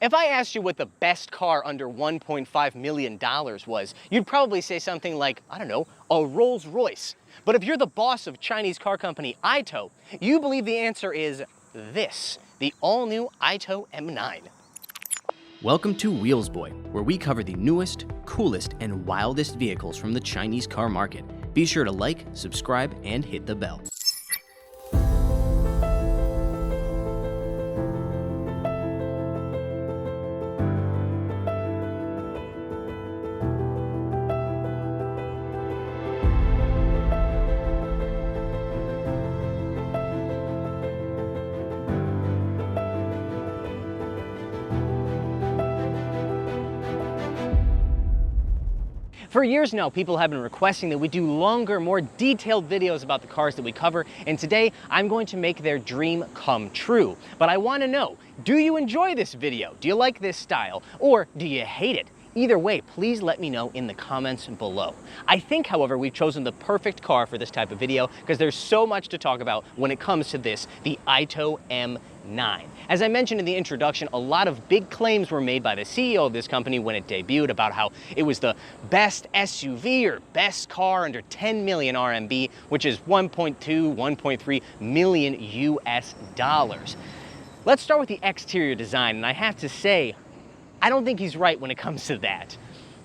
If I asked you what the best car under $1.5 million was, you'd probably say something like, I don't know, a Rolls Royce. But if you're the boss of Chinese car company AITO, you believe the answer is this, the all-new AITO M9. Welcome to Wheelsboy, where we cover the newest, coolest, and wildest vehicles from the Chinese car market. Be sure to like, subscribe, and hit the bell. For years now, people have been requesting that we do longer, more detailed videos about the cars that we cover, and today I'm going to make their dream come true. But I want to know, do you enjoy this video? Do you like this style? Or do you hate it? Either way, please let me know in the comments below. I think, however, we've chosen the perfect car for this type of video because there's so much to talk about when it comes to this, the AITO M9. As I mentioned in the introduction, a lot of big claims were made by the CEO of this company when it debuted about how it was the best SUV or best car under 10 million RMB, which is 1.2, 1.3 million US dollars. Let's start with the exterior design, and I have to say, I don't think he's right when it comes to that.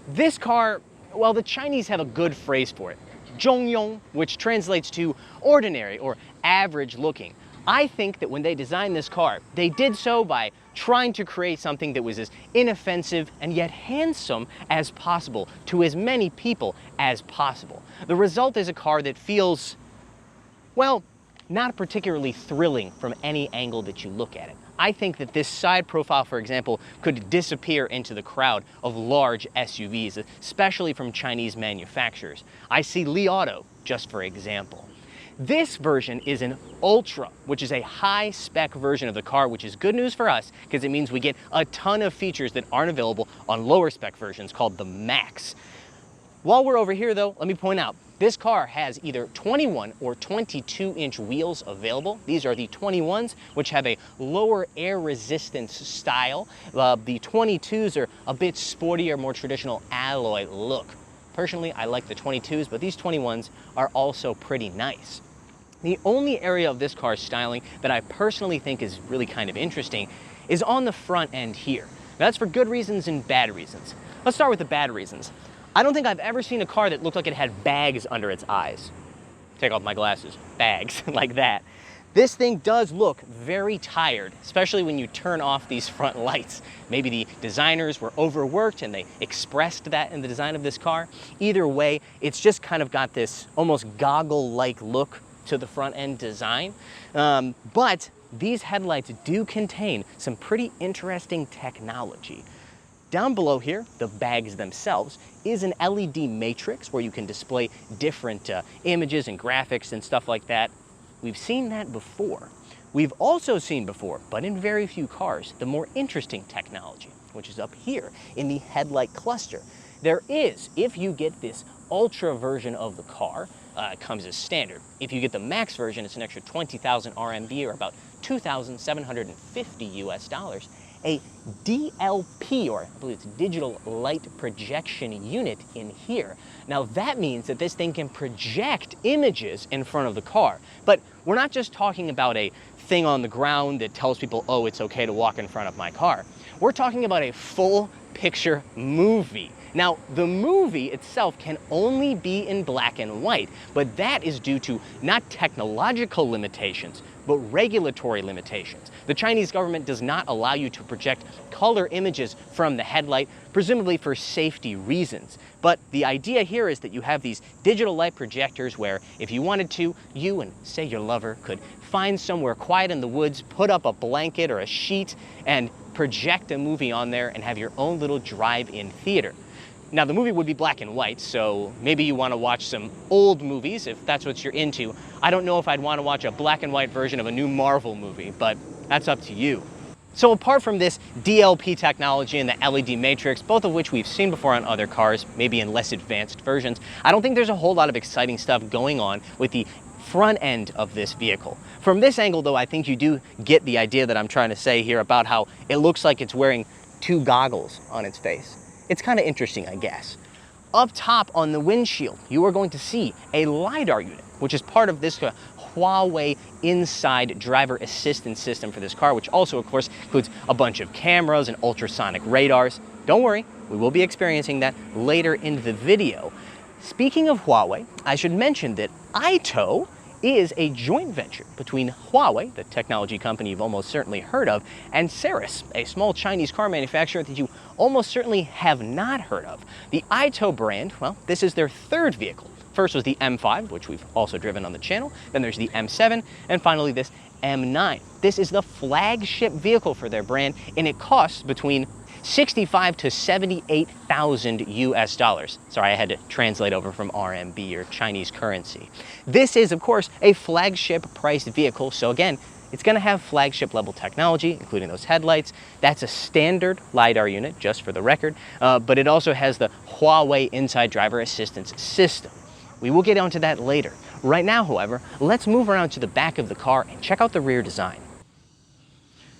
This car, well, the Chinese have a good phrase for it, 中庸, which translates to ordinary or average looking. I think that when they designed this car, they did so by trying to create something that was as inoffensive and yet handsome as possible to as many people as possible. The result is a car that feels, well, not particularly thrilling from any angle that you look at it. I think that this side profile, for example, could disappear into the crowd of large SUVs, especially from Chinese manufacturers. I see Li Auto, just for example. This version is an Ultra, which is a high-spec version of the car, which is good news for us because it means we get a ton of features that aren't available on lower-spec versions called the Max. While we're over here, though, let me point out, this car has either 21 or 22-inch wheels available. These are the 21s, which have a lower air resistance style. The 22s are a bit sportier, more traditional alloy look. Personally, I like the 22s, but these 21s are also pretty nice. The only area of this car's styling that I personally think is really kind of interesting is on the front end here. Now, that's for good reasons and bad reasons. Let's start with the bad reasons. I don't think I've ever seen a car that looked like it had bags under its eyes. Take off my glasses, bags like that. This thing does look very tired, especially when you turn off these front lights. Maybe the designers were overworked and they expressed that in the design of this car. Either way, it's just kind of got this almost goggle-like look to the front end design. But these headlights do contain some pretty interesting technology. Down below here, the bags themselves, is an LED matrix where you can display different images and graphics and stuff like that. We've seen that before. We've also seen before, but in very few cars, the more interesting technology, which is up here in the headlight cluster. There is, if you get this Ultra version of the car, it comes as standard. If you get the Max version, it's an extra 20,000 RMB or about 2,750 US dollars. A DLP, or I believe it's digital light projection unit in here. Now that means that this thing can project images in front of the car. But we're not just talking about a thing on the ground that tells people, oh, it's okay to walk in front of my car. We're talking about a full picture movie. Now, the movie itself can only be in black and white, but that is due to not technological limitations, but regulatory limitations. The Chinese government does not allow you to project color images from the headlight, presumably for safety reasons. But the idea here is that you have these digital light projectors where if you wanted to, you and say your lover could find somewhere quiet in the woods, put up a blanket or a sheet, and project a movie on there and have your own little drive-in theater. Now, the movie would be black and white, so maybe you want to watch some old movies if that's what you're into. I don't know if I'd want to watch a black and white version of a new Marvel movie, but that's up to you. So apart from this DLP technology and the LED matrix, both of which we've seen before on other cars, maybe in less advanced versions, I don't think there's a whole lot of exciting stuff going on with the front end of this vehicle. From this angle though, I think you do get the idea that I'm trying to say here about how it looks like it's wearing two goggles on its face. It's kind of interesting, I guess. Up top on the windshield, you are going to see a LiDAR unit, which is part of this Huawei inside driver assistance system for this car, which also, of course, includes a bunch of cameras and ultrasonic radars. Don't worry, we will be experiencing that later in the video. Speaking of Huawei, I should mention that AITO is a joint venture between Huawei, the technology company you've almost certainly heard of, and Ceres, a small Chinese car manufacturer that you almost certainly have not heard of. The AITO brand, well, this is their third vehicle. First was the M5, which we've also driven on the channel. Then there's the M7, and finally this M9. This is the flagship vehicle for their brand, and it costs between 65 to 78,000 US dollars. Sorry, I had to translate over from RMB, or Chinese currency. This is, of course, a flagship priced vehicle. So again, it's going to have flagship level technology, including those headlights. That's a standard LiDAR unit, just for the record, but it also has the Huawei inside driver assistance system. We will get onto that later. Right now, however, let's move around to the back of the car and check out the rear design.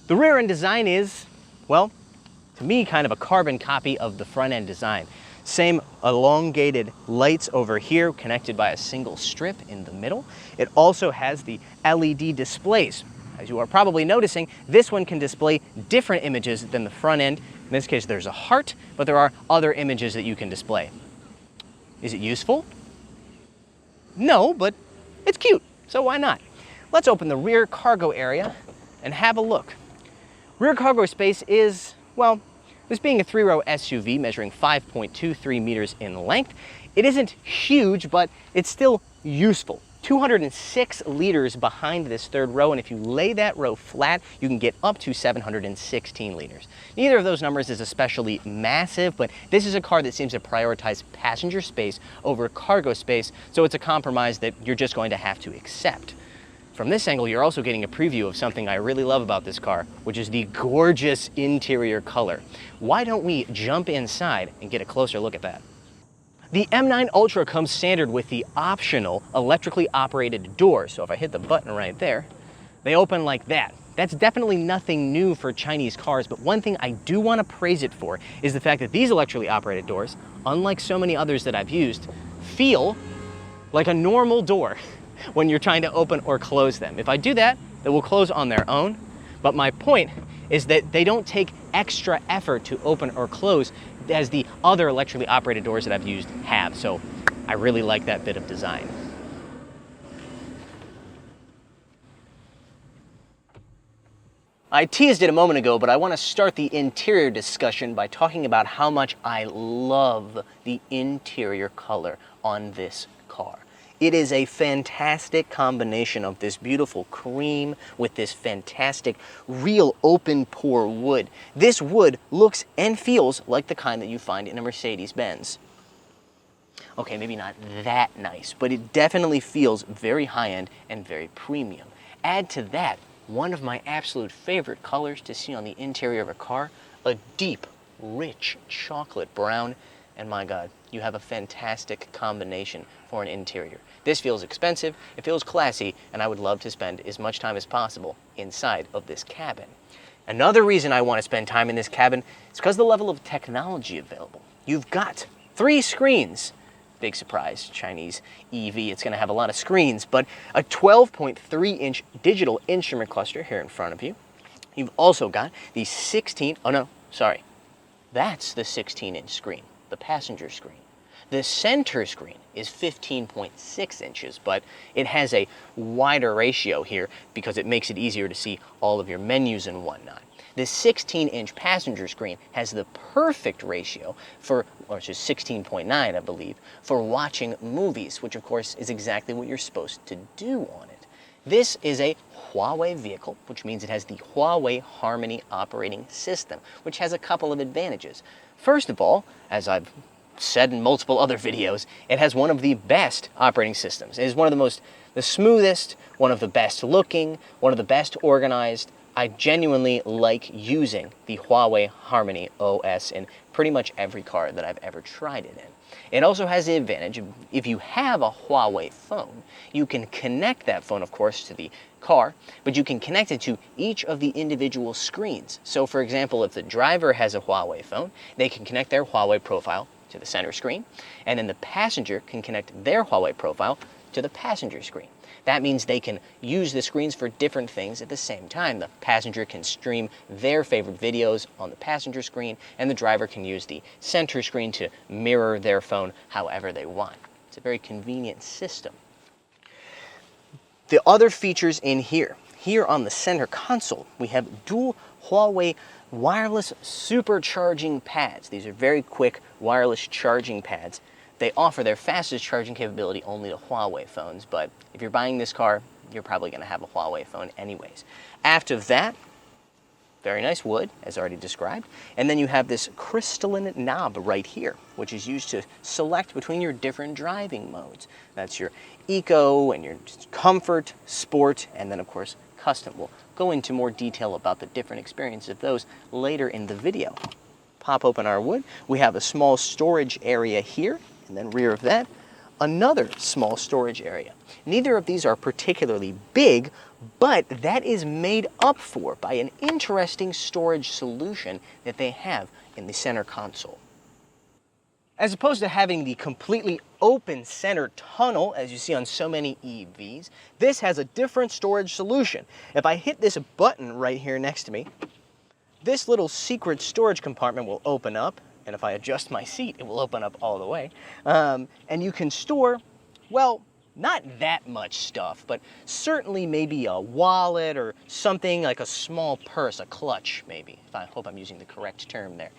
The rear end design is, well, to me, kind of a carbon copy of the front end design. Same elongated lights over here, connected by a single strip in the middle. It also has the LED displays. As you are probably noticing, this one can display different images than the front end. In this case, there's a heart, but there are other images that you can display. Is it useful? No, but it's cute, so why not? Let's open the rear cargo area and have a look. Rear cargo space is, well, this being a 3-row SUV measuring 5.23 meters in length, it isn't huge, but it's still useful. 206 liters behind this third row, and if you lay that row flat, you can get up to 716 liters. Neither of those numbers is especially massive, but this is a car that seems to prioritize passenger space over cargo space, so it's a compromise that you're just going to have to accept. From this angle, you're also getting a preview of something I really love about this car, which is the gorgeous interior color. Why don't we jump inside and get a closer look at that? The M9 Ultra comes standard with the optional electrically operated doors. So if I hit the button right there, they open like that. That's definitely nothing new for Chinese cars, but one thing I do want to praise it for is the fact that these electrically operated doors, unlike so many others that I've used, feel like a normal door when you're trying to open or close them. If I do that, they will close on their own. But my point is that they don't take extra effort to open or close as the other electrically operated doors that I've used have. So I really like that bit of design. I teased it a moment ago, but I want to start the interior discussion by talking about how much I love the interior color on this car. It is a fantastic combination of this beautiful cream with this fantastic real open pore wood. This wood looks and feels like the kind that you find in a Mercedes-Benz. Okay, maybe not that nice, but it definitely feels very high-end and very premium. Add to that one of my absolute favorite colors to see on the interior of a car, a deep, rich chocolate brown, and my God, you have a fantastic combination for an interior. This feels expensive, it feels classy, and I would love to spend as much time as possible inside of this cabin. Another reason I want to spend time in this cabin is because of the level of technology available. You've got 3 screens. Big surprise, Chinese EV, it's going to have a lot of screens, but a 12.3-inch digital instrument cluster here in front of you. You've also got the that's the 16-inch screen, the passenger screen. The center screen is 15.6 inches, but it has a wider ratio here because it makes it easier to see all of your menus and whatnot. The 16-inch passenger screen has the perfect ratio for, or it's just 16.9, I believe, for watching movies, which of course is exactly what you're supposed to do on it. This is a Huawei vehicle, which means it has the Huawei Harmony operating system, which has a couple of advantages. First of all, as I've said in multiple other videos, it has one of the best operating systems. It is one of the smoothest, one of the best looking, one of the best organized I genuinely like using the Huawei Harmony OS in pretty much every car that I've ever tried it in. It also has the advantage of, if you have a Huawei phone, you can connect that phone, of course, to the car, but you can connect it to each of the individual screens. So for example, if the driver has a Huawei phone, they can connect their Huawei profile to the center screen, and then the passenger can connect their Huawei profile to the passenger screen. That means they can use the screens for different things at the same time. The passenger can stream their favorite videos on the passenger screen, and the driver can use the center screen to mirror their phone however they want. It's a very convenient system. The other features in here on the center console, we have dual Huawei wireless supercharging pads. These are very quick wireless charging pads. They offer their fastest charging capability only to Huawei phones, but if you're buying this car, you're probably going to have a Huawei phone anyways. After that, very nice wood, as already described, and then you have this crystalline knob right here, which is used to select between your different driving modes. That's your eco and your comfort, sport, and then of course custom. We'll go into more detail about the different experiences of those later in the video. Pop open our wood. We have a small storage area here, and then rear of that, another small storage area. Neither of these are particularly big, but that is made up for by an interesting storage solution that they have in the center console. As opposed to having the completely open center tunnel, as you see on so many EVs, this has a different storage solution. If I hit this button right here next to me, this little secret storage compartment will open up, and if I adjust my seat, it will open up all the way. And you can store, well, not that much stuff, but certainly maybe a wallet or something like a small purse, a clutch maybe. I hope I'm using the correct term there.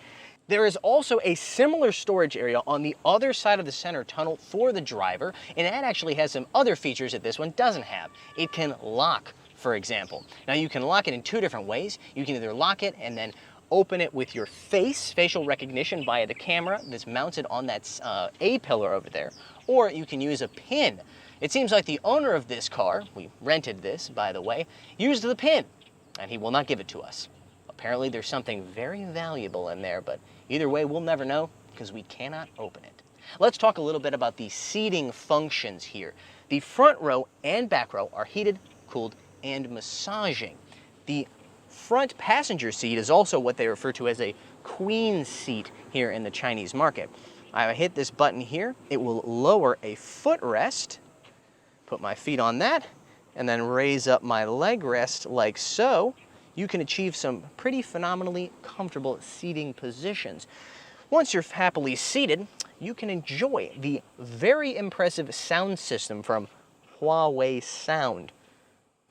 There is also a similar storage area on the other side of the center tunnel for the driver, and that actually has some other features that this one doesn't have. It can lock, for example. Now you can lock it in two different ways. You can either lock it and then open it with your facial recognition via the camera that's mounted on that A-pillar over there, or you can use a pin. It seems like the owner of this car, we rented this by the way, used the pin, and he will not give it to us. Apparently there's something very valuable in there, but either way we'll never know because we cannot open it. Let's talk a little bit about the seating functions here. The front row and back row are heated, cooled, and massaging. The front passenger seat is also what they refer to as a queen seat here in the Chinese market. I hit this button here, it will lower a footrest, put my feet on that, and then raise up my leg rest like so. You can achieve some pretty phenomenally comfortable seating positions. Once you're happily seated, you can enjoy the very impressive sound system from Huawei Sound.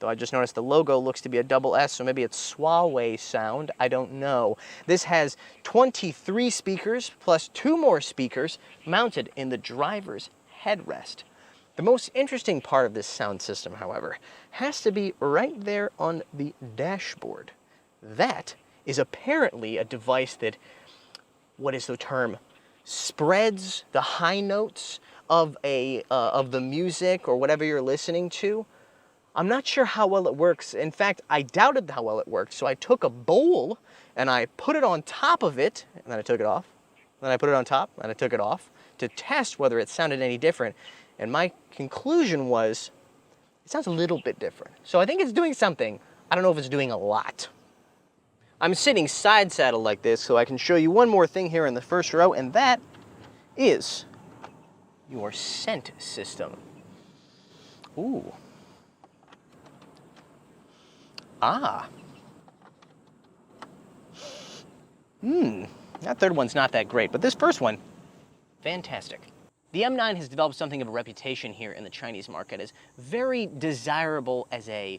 Though I just noticed the logo looks to be a double S, so maybe it's Huawei Sound, I don't know. This has 23 speakers plus 2 more speakers mounted in the driver's headrest. The most interesting part of this sound system, however, has to be right there on the dashboard. That is apparently a device that, what is the term, spreads the high notes of the music or whatever you're listening to. I'm not sure how well it works. In fact, I doubted how well it worked, so I took a bowl and I put it on top of it, and then I took it off. Then I put it on top, and I took it off to test whether it sounded any different. And my conclusion was, it sounds a little bit different. So I think it's doing something. I don't know if it's doing a lot. I'm sitting side saddle like this, so I can show you one more thing here in the first row, and that is your scent system. Ooh. Ah. That third one's not that great, but this first one, fantastic. The M9 has developed something of a reputation here in the Chinese market as very desirable as a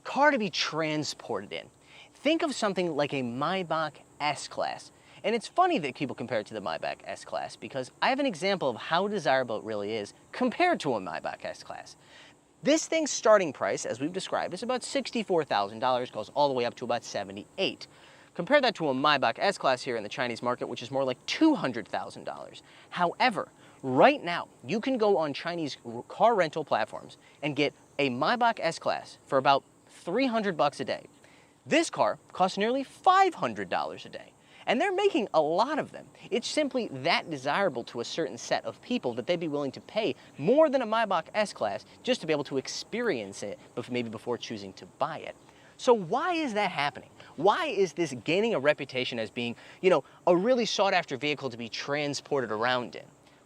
car to be transported in. Think of something like a Maybach S-Class. And it's funny that people compare it to the Maybach S-Class because I have an example of how desirable it really is compared to a Maybach S-Class. This thing's starting price, as we've described, is about $64,000, goes all the way up to about $78,000. Compare that to a Maybach S-Class here in the Chinese market, which is more like $200,000. However, right now, you can go on Chinese car rental platforms and get a Maybach S-Class for about $300 a day. This car costs nearly $500 a day. And they're making a lot of them. It's simply that desirable to a certain set of people that they'd be willing to pay more than a Maybach S-Class just to be able to experience it, but maybe before choosing to buy it. So why is that happening? Why is this gaining a reputation as being, a really sought-after vehicle to be transported around in?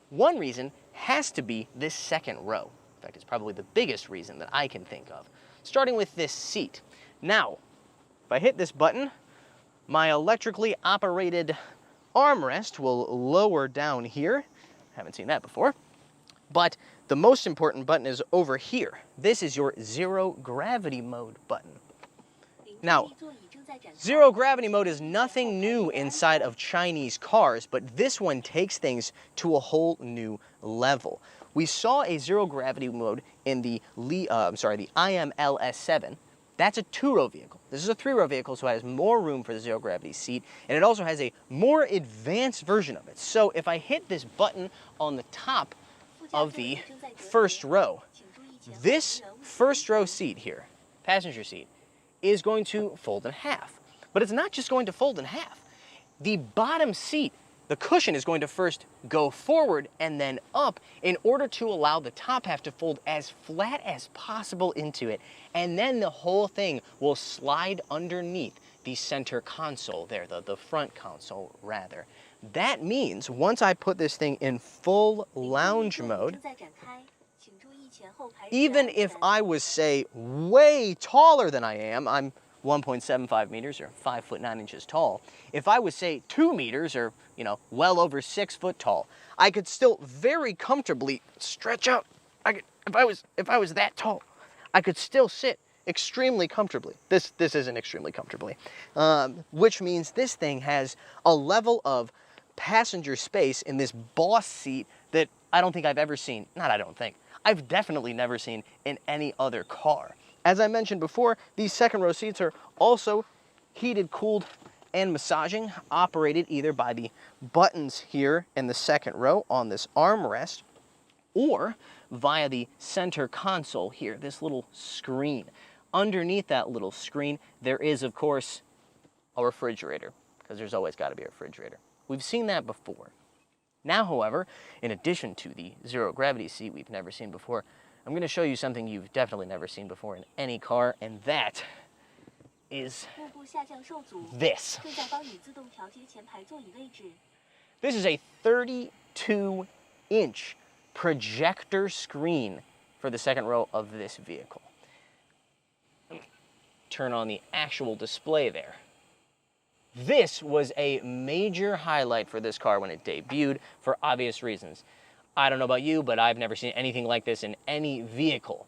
One reason has to be this second row. In fact, it's probably the biggest reason that I can think of. Starting with this seat. Now, if I hit this button, my electrically operated armrest will lower down here. Haven't seen that before. But the most important button is over here. This is your zero gravity mode button. Now, zero gravity mode is nothing new inside of Chinese cars, but this one takes things to a whole new level. We saw a zero gravity mode in the IMLS7. That's a two-row vehicle. This is a three-row vehicle, so it has more room for the zero gravity seat, and it also has a more advanced version of it. So if I hit this button on the top of the first row, this first row seat here, passenger seat, is going to fold in half. But it's not just going to fold in half. The bottom seat, the cushion, is going to first go forward and then up in order to allow the top half to fold as flat as possible into it. And then the whole thing will slide underneath the center console there, the front console rather. That means once I put this thing in full lounge mode, even if I was, say, way taller than I am, I'm 1.75 meters or 5'9" tall. If I was, say, 2 meters or, well over 6 foot tall, I could still very comfortably stretch out. If I was that tall, I could still sit extremely comfortably. This isn't extremely comfortably, which means this thing has a level of passenger space in this boss seat that I don't think I've ever seen. I've definitely never seen in any other car. As I mentioned before, these second row seats are also heated, cooled, and massaging, operated either by the buttons here in the second row on this armrest, or via the center console here, this little screen. Underneath that little screen, there is, of course, a refrigerator, because there's always got to be a refrigerator. We've seen that before. Now, however, in addition to the zero gravity seat we've never seen before, I'm going to show you something you've definitely never seen before in any car, and that is this. This is a 32-inch projector screen for the second row of this vehicle. Turn on the actual display there. This was a major highlight for this car when it debuted for obvious reasons. I don't know about you, but I've never seen anything like this in any vehicle.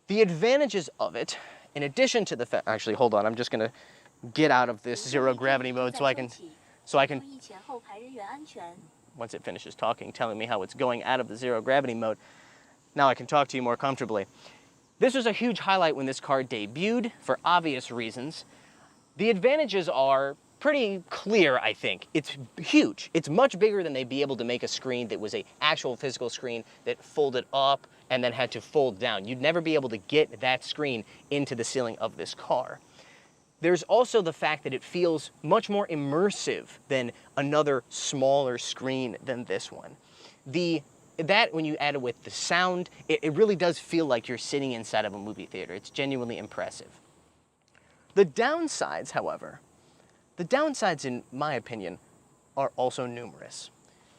The advantages of it, in addition to the fact, actually, hold on, I'm just gonna get out of this zero gravity mode so I can, once it finishes talking, telling me how it's going out of the zero gravity mode, now I can talk to you more comfortably. This was a huge highlight when this car debuted for obvious reasons. The advantages are pretty clear, I think. It's huge. It's much bigger than they'd be able to make a screen that was an actual physical screen that folded up and then had to fold down. You'd never be able to get that screen into the ceiling of this car. There's also the fact that it feels much more immersive than another smaller screen than this one. That, when you add it with the sound, it really does feel like you're sitting inside of a movie theater. It's genuinely impressive. The downsides, however, in my opinion, are also numerous.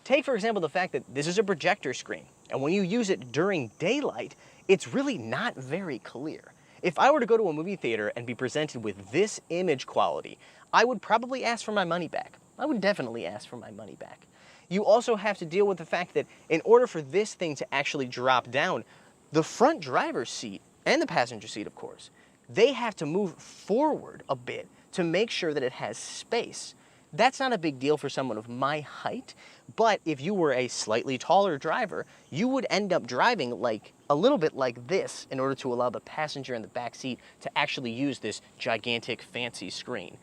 Take, for example, the fact that this is a projector screen, and when you use it during daylight, it's really not very clear. If I were to go to a movie theater and be presented with this image quality, I would probably ask for my money back. I would definitely ask for my money back. You also have to deal with the fact that in order for this thing to actually drop down, the front driver's seat, and the passenger seat, of course, they have to move forward a bit to make sure that it has space. That's not a big deal for someone of my height, but if you were a slightly taller driver, you would end up driving a little bit like this in order to allow the passenger in the back seat to actually use this gigantic fancy screen.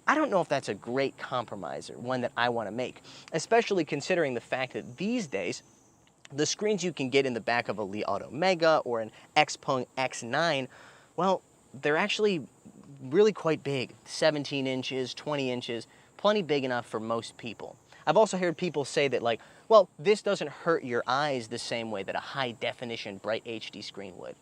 I don't know if that's a great compromise or one that I want to make, especially considering the fact that these days, the screens you can get in the back of a AITO Mega or an XPeng X9, well, they're actually really quite big, 17 inches, 20 inches, plenty big enough for most people. I've also heard people say that like, well, this doesn't hurt your eyes the same way that a high definition bright HD screen would.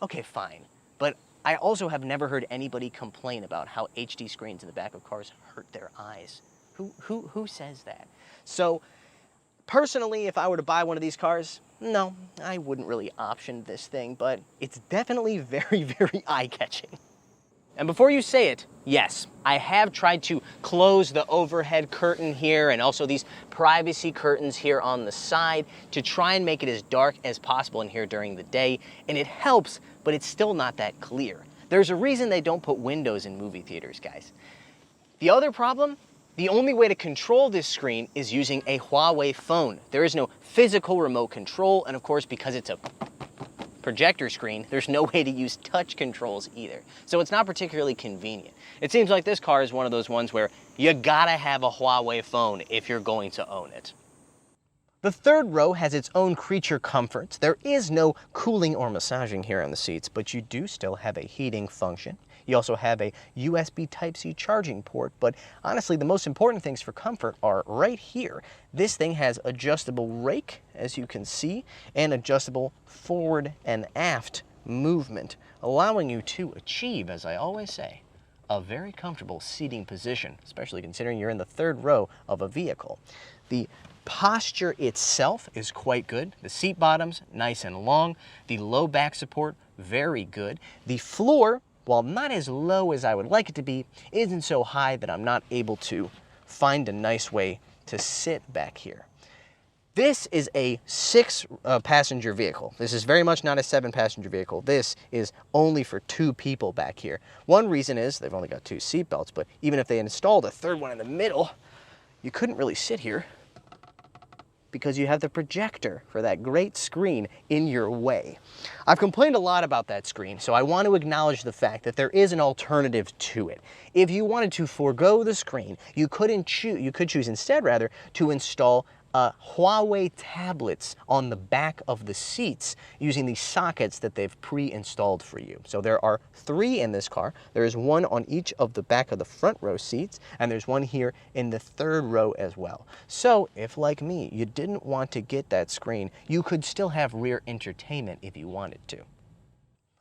Okay, fine, but I also have never heard anybody complain about how HD screens in the back of cars hurt their eyes. Who says that? So personally, if I were to buy one of these cars, no, I wouldn't really option this thing, but it's definitely very, very eye-catching. And before you say it, yes, I have tried to close the overhead curtain here and also these privacy curtains here on the side to try and make it as dark as possible in here during the day, and it helps, but it's still not that clear. There's a reason they don't put windows in movie theaters, guys. The other problem, the only way to control this screen is using a Huawei phone. There is no physical remote control, and of course, because it's a projector screen, there's no way to use touch controls either. So it's not particularly convenient. It seems like this car is one of those ones where you gotta have a Huawei phone if you're going to own it. The third row has its own creature comforts. There is no cooling or massaging here on the seats, but you do still have a heating function. You also have a USB Type-C charging port, but honestly, the most important things for comfort are right here. This thing has adjustable rake, as you can see, and adjustable forward and aft movement, allowing you to achieve, as I always say, a very comfortable seating position, especially considering you're in the third row of a vehicle. The posture itself is quite good. The seat bottoms, nice and long. The low back support, very good. The floor, while not as low as I would like it to be, isn't so high that I'm not able to find a nice way to sit back here. This is a 6-passenger vehicle. This is very much not a 7-passenger vehicle. This is only for 2 people back here. One reason is they've only got 2 seat belts, but even if they installed a third one in the middle, you couldn't really sit here because you have the projector for that great screen in your way. I've complained a lot about that screen, so I want to acknowledge the fact that there is an alternative to it. If you wanted to forego the screen, you could choose instead rather to install Huawei tablets on the back of the seats using the sockets that they've pre-installed for you. So there are 3 in this car. There is 1 on each of the back of the front row seats, and there's 1 here in the third row as well. So if, like me, you didn't want to get that screen, you could still have rear entertainment if you wanted to.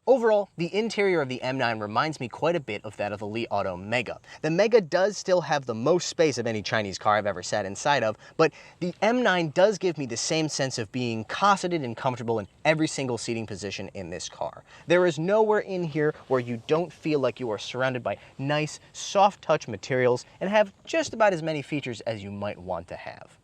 Overall, the interior of the M9 reminds me quite a bit of that of the Li Auto Mega. The Mega does still have the most space of any Chinese car I've ever sat inside of, but the M9 does give me the same sense of being cosseted and comfortable in every single seating position in this car. There is nowhere in here where you don't feel like you are surrounded by nice, soft touch materials and have just about as many features as you might want to have.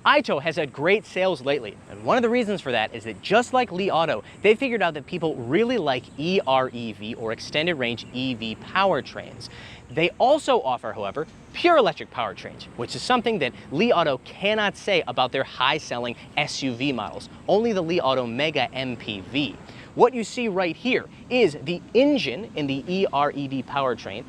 AITO has had great sales lately, and one of the reasons for that is that just like Li Auto, they figured out that people really like EREV or extended range EV powertrains. They also offer, however, pure electric powertrains, which is something that Li Auto cannot say about their high-selling SUV models, only the Li Auto Mega MPV. What you see right here is the engine in the EREV powertrain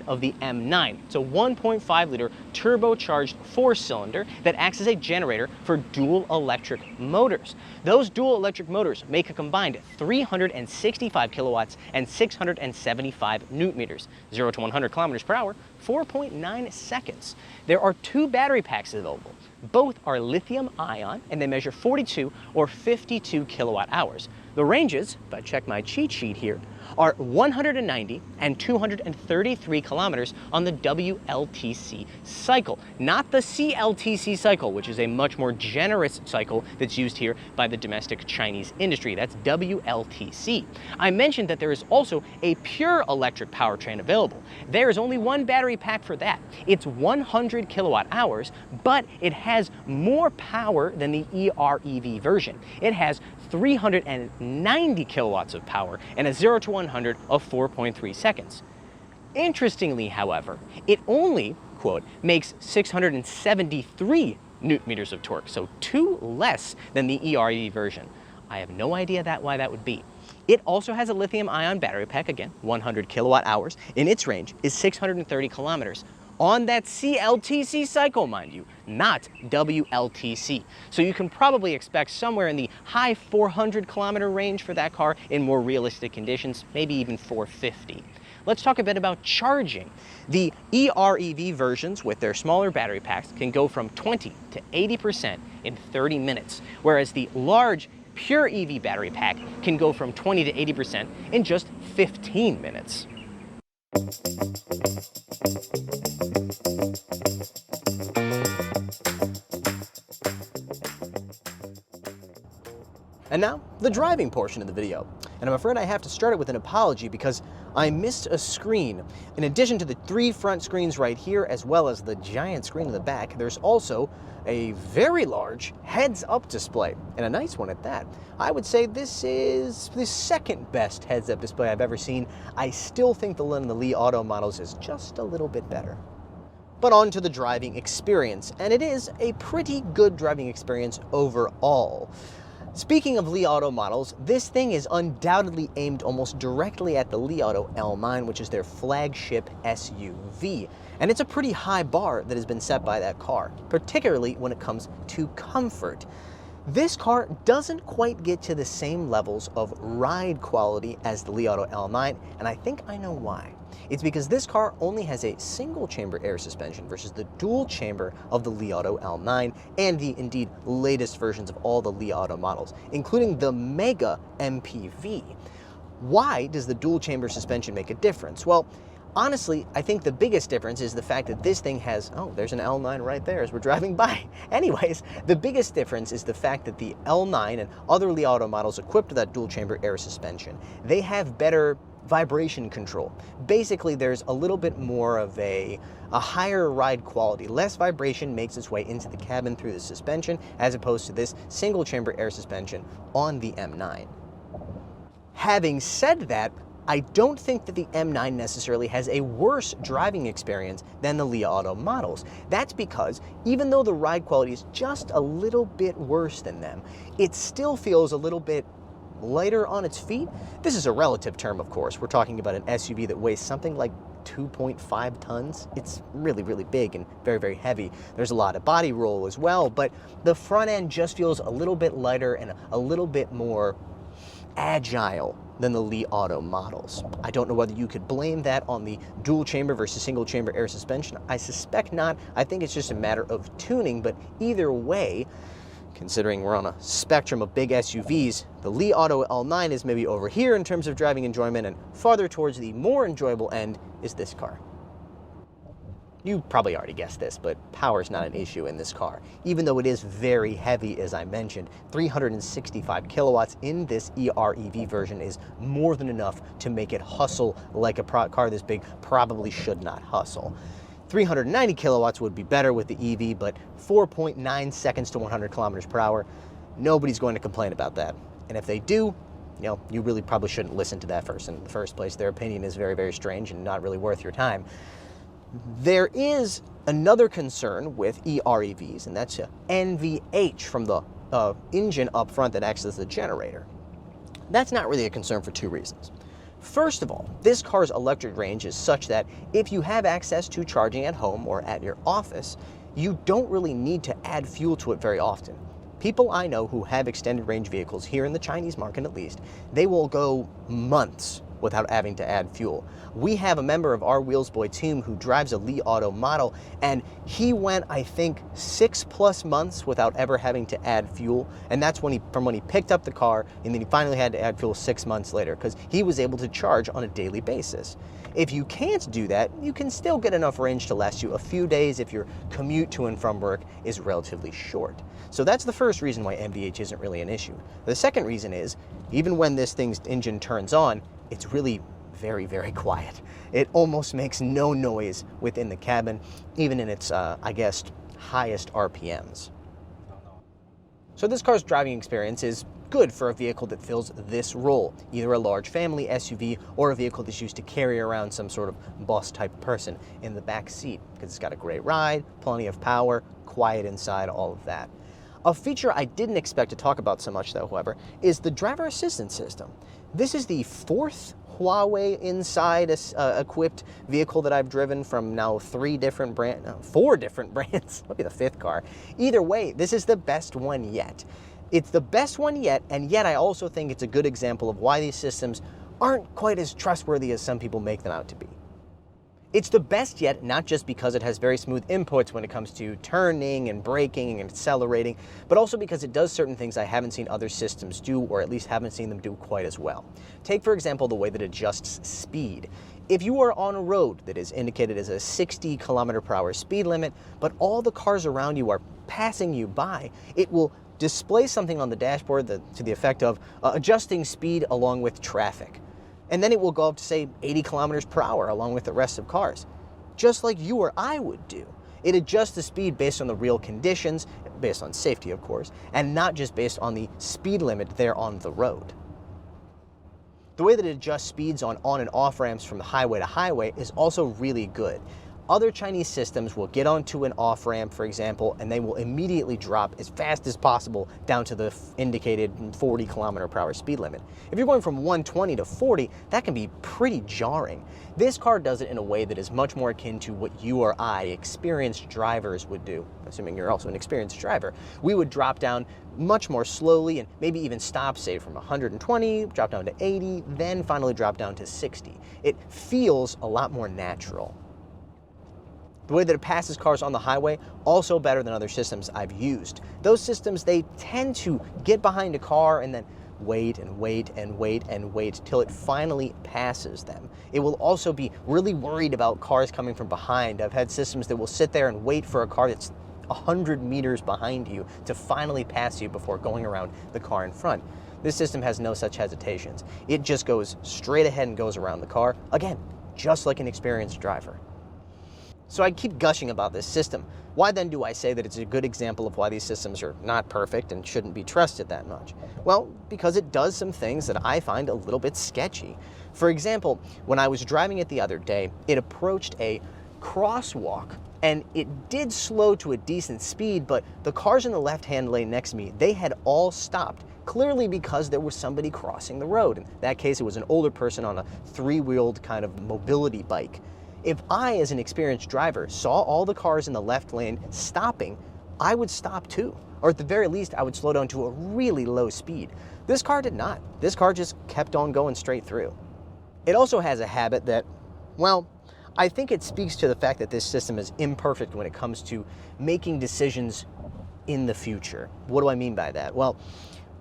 of the M9. It's a 1.5-liter turbocharged 4-cylinder that acts as a generator for dual electric motors. Those dual electric motors make a combined 365 kilowatts and 675 newton meters, 0 to 100 kilometers per hour, 4.9 seconds. There are 2 battery packs available. Both are lithium ion and they measure 42 or 52 kilowatt hours. The ranges, if I check my cheat sheet here, are 190 and 233 kilometers on the WLTC cycle, not the CLTC cycle, which is a much more generous cycle that's used here by the domestic Chinese industry. That's WLTC. I mentioned that there is also a pure electric powertrain available. There is only 1 battery pack for that. It's 100 kilowatt hours, but it has more power than the EREV version. It has 390 kilowatts of power and a 0 to 100 of 4.3 seconds. Interestingly, however, it only, quote, makes 673 newton meters of torque, so 2 less than the EREV version. I have no idea why that would be. It also has a lithium ion battery pack, again, 100 kilowatt hours, and its range is 630 kilometers. on that CLTC cycle, mind you, not WLTC. So you can probably expect somewhere in the high 400-kilometer range for that car in more realistic conditions, maybe even 450. Let's talk a bit about charging. The EREV versions with their smaller battery packs can go from 20 to 80% in 30 minutes, whereas the large pure EV battery pack can go from 20 to 80% in just 15 minutes. And now, the driving portion of the video. And I'm afraid I have to start it with an apology because I missed a screen. In addition to the 3 front screens right here, as well as the giant screen in the back, there's also a very large heads-up display, and a nice one at that. I would say this is the second best heads-up display I've ever seen. I still think the one in the Li Auto models is just a little bit better. But on to the driving experience, and it is a pretty good driving experience overall. Speaking of Li Auto models, this thing is undoubtedly aimed almost directly at the Li Auto L9, which is their flagship SUV. And it's a pretty high bar that has been set by that car, particularly when it comes to comfort. This car doesn't quite get to the same levels of ride quality as the Li Auto L9, and I think I know why. It's because this car only has a single chamber air suspension versus the dual chamber of the Li Auto L9 and the indeed latest versions of all the Li Auto models, including the Mega MPV. Why does the dual chamber suspension make a difference? Well, honestly, I think the biggest difference is the fact that this thing has, oh, there's an L9 right there as we're driving by. Anyways, the biggest difference is the fact that the L9 and other Li Auto models equipped with that dual chamber air suspension, they have better vibration control. Basically, there's a little bit more of a higher ride quality. Less vibration makes its way into the cabin through the suspension as opposed to this single chamber air suspension on the M9. Having said that, I don't think that the M9 necessarily has a worse driving experience than the Li Auto models. That's because even though the ride quality is just a little bit worse than them, it still feels a little bit lighter on its feet. This is a relative term, of course. We're talking about an SUV that weighs something like 2.5 tons. It's really, really big and very, very heavy. There's a lot of body roll as well, but the front end just feels a little bit lighter and a little bit more agile than the Li Auto models. I don't know whether you could blame that on the dual chamber versus single chamber air suspension. I suspect not. I think it's just a matter of tuning, but either way, considering we're on a spectrum of big SUVs, the Li Auto L9 is maybe over here in terms of driving enjoyment, and farther towards the more enjoyable end is this car. You probably already guessed this, but power is not an issue in this car. Even though it is very heavy, as I mentioned, 365 kilowatts in this EREV version is more than enough to make it hustle like a car this big probably should not hustle. 390 kilowatts would be better with the EV, but 4.9 seconds to 100 kilometers per hour, nobody's going to complain about that. And if they do, you know, you really probably shouldn't listen to that person in the first place. Their opinion is very, very strange and not really worth your time. There is another concern with EREVs, and that's NVH from the engine up front that acts as the generator. That's not really a concern for 2 reasons. First of all, this car's electric range is such that if you have access to charging at home or at your office, you don't really need to add fuel to it very often. People I know who have extended range vehicles, here in the Chinese market at least, they will go months without having to add fuel. We have a member of our Wheelsboy team who drives a Li Auto model, and he went, I think, 6+ months without ever having to add fuel. And that's from when he picked up the car, and then he finally had to add fuel 6 months later, because he was able to charge on a daily basis. If you can't do that, you can still get enough range to last you a few days if your commute to and from work is relatively short. So that's the first reason why NVH isn't really an issue. The second reason is, even when this thing's engine turns on, it's really very, very quiet. It almost makes no noise within the cabin, even in its, I guess, highest RPMs. So this car's driving experience is good for a vehicle that fills this role, either a large family SUV or a vehicle that's used to carry around some sort of boss-type person in the back seat, because it's got a great ride, plenty of power, quiet inside, all of that. A feature I didn't expect to talk about so much, though, however, is the driver assistance system. This is the fourth Huawei inside equipped vehicle that I've driven from now four different brands. That'll be the fifth car. Either way, this is the best one yet. It's the best one yet, and yet I also think it's a good example of why these systems aren't quite as trustworthy as some people make them out to be. It's the best yet, not just because it has very smooth inputs when it comes to turning and braking and accelerating, but also because it does certain things I haven't seen other systems do, or at least haven't seen them do quite as well. Take, for example, the way that it adjusts speed. If you are on a road that is indicated as a 60 km/h speed limit, but all the cars around you are passing you by, it will display something on the dashboard to the effect of adjusting speed along with traffic. And then it will go up to, say, 80 km/h along with the rest of cars, just like you or I would do. It adjusts the speed based on the real conditions, based on safety, of course, and not just based on the speed limit there on the road. The way that it adjusts speeds on and off ramps from highway to highway is also really good. Other Chinese systems will get onto an off ramp, for example, and they will immediately drop as fast as possible down to the indicated 40 km/h speed limit. If you're going from 120 to 40, that can be pretty jarring. This car does it in a way that is much more akin to what you or I, experienced drivers, would do, assuming you're also an experienced driver. We would drop down much more slowly and maybe even stop, say, from 120, drop down to 80, then finally drop down to 60. It feels a lot more natural. The way that it passes cars on the highway, also better than other systems I've used. Those systems, they tend to get behind a car and then wait and wait and wait and wait till it finally passes them. It will also be really worried about cars coming from behind. I've had systems that will sit there and wait for a car that's 100 meters behind you to finally pass you before going around the car in front. This system has no such hesitations. It just goes straight ahead and goes around the car, again, just like an experienced driver. So I keep gushing about this system. Why then do I say that it's a good example of why these systems are not perfect and shouldn't be trusted that much? Well, because it does some things that I find a little bit sketchy. For example, when I was driving it the other day, it approached a crosswalk and it did slow to a decent speed, but the cars in the left-hand lane next to me, they had all stopped, clearly because there was somebody crossing the road. In that case, it was an older person on a three-wheeled kind of mobility bike. If I, as an experienced driver, saw all the cars in the left lane stopping, I would stop too. Or at the very least, I would slow down to a really low speed. This car did not. This car just kept on going straight through. It also has a habit that, well, I think it speaks to the fact that this system is imperfect when it comes to making decisions in the future. What do I mean by that? Well,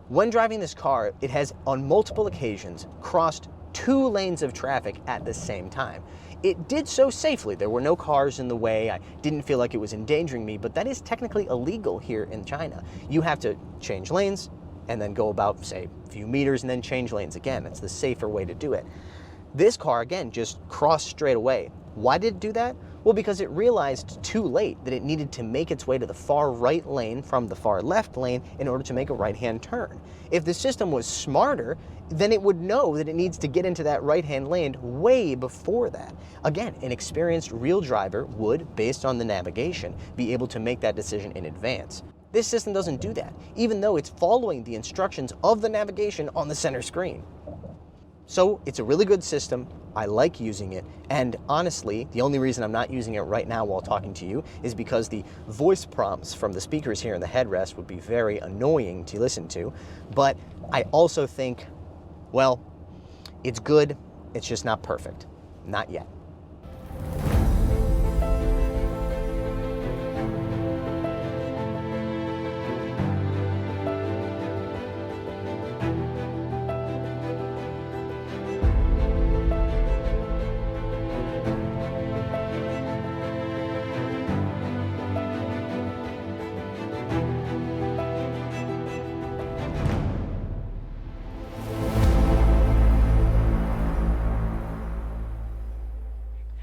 when driving this car, it has on multiple occasions crossed 2 lanes of traffic at the same time. It did so safely. There were no cars in the way. I didn't feel like it was endangering me, but that is technically illegal here in China. You have to change lanes and then go about, say, a few meters and then change lanes again. That's the safer way to do it. This car, again, just crossed straight away. Why did it do that? Well, because it realized too late that it needed to make its way to the far right lane from the far left lane in order to make a right-hand turn. If the system was smarter, then it would know that it needs to get into that right-hand lane way before that. Again, an experienced real driver would, based on the navigation, be able to make that decision in advance. This system doesn't do that, even though it's following the instructions of the navigation on the center screen. So it's a really good system. I like using it, and honestly, the only reason I'm not using it right now while talking to you is because the voice prompts from the speakers here in the headrest would be very annoying to listen to. But I also think, well, it's good, it's just not perfect. Not yet.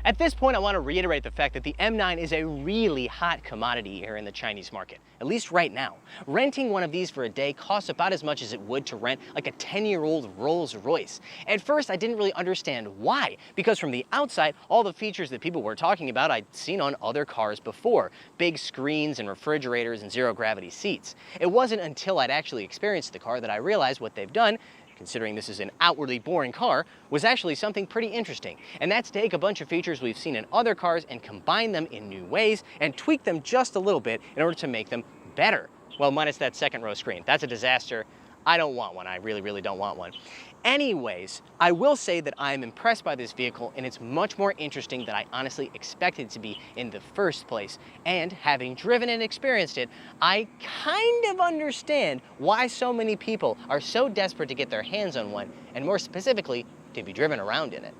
At this point, I want to reiterate the fact that the M9 is a really hot commodity here in the Chinese market, at least right now. Renting one of these for a day costs about as much as it would to rent like a 10-year-old Rolls Royce. At first, I didn't really understand why, because from the outside, all the features that people were talking about I'd seen on other cars before. Big screens and refrigerators and zero-gravity seats. It wasn't until I'd actually experienced the car that I realized what they've done considering this is an outwardly boring car, was actually something pretty interesting. And that's to take a bunch of features we've seen in other cars and combine them in new ways and tweak them just a little bit in order to make them better. Well, minus that second row screen. That's a disaster. I don't want one. I really, really don't want one. Anyways, I will say that I am impressed by this vehicle, and it's much more interesting than I honestly expected it to be in the first place. And having driven and experienced it, I kind of understand why so many people are so desperate to get their hands on one, and more specifically, to be driven around in it.